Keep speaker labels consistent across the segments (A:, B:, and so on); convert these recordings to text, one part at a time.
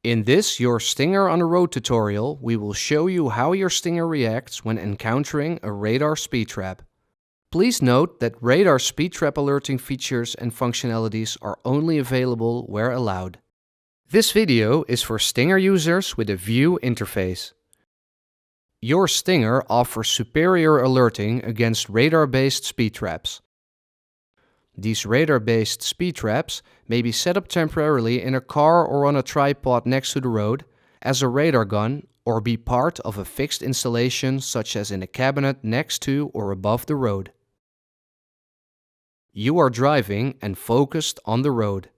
A: In this Your Stinger on the Road tutorial, we will show you how your Stinger reacts when encountering a radar speed trap. Please note that radar speed trap alerting features and functionalities are only available where allowed. This video is for Stinger users with a View interface. Your Stinger offers superior alerting against radar-based speed traps. These radar-based speed traps may be set up temporarily in a car or on a tripod next to the road, as a radar gun, or be part of a fixed installation such as in a cabinet next to or above the road. You are driving and focused on the road.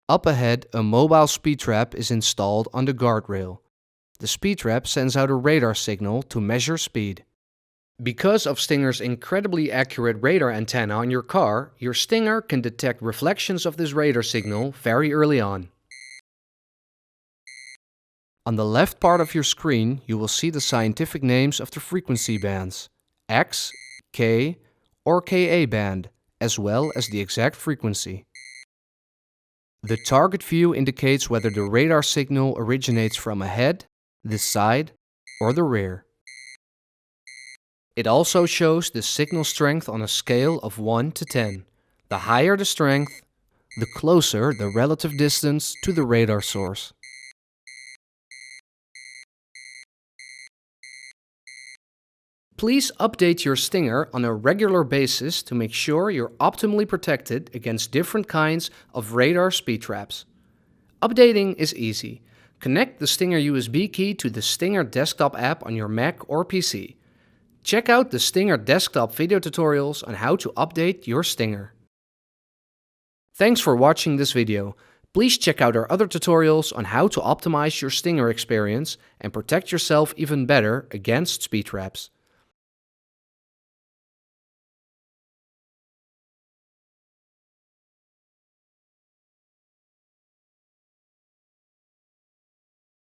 A: Up ahead, a mobile speed trap is installed on the guardrail. The speed trap sends out a radar signal to measure speed. Because of Stinger's incredibly accurate radar antenna on your car, your Stinger can detect reflections of this radar signal very early on. On the left part of your screen, you will see the scientific names of the frequency bands, X, K, or Ka band, as well as the exact frequency. The target view indicates whether the radar signal originates from ahead, the side, or the rear. It also shows the signal strength on a scale of 1 to 10. The higher the strength, the closer the relative distance to the radar source. Please update your Stinger on a regular basis to make sure you're optimally protected against different kinds of radar speed traps. Updating is easy. Connect the Stinger USB key to the Stinger desktop app on your Mac or PC. Check out the Stinger desktop video tutorials on how to update your Stinger. Thanks for watching this video. Please check out our other tutorials on how to optimize your Stinger experience and protect yourself even better against speed traps.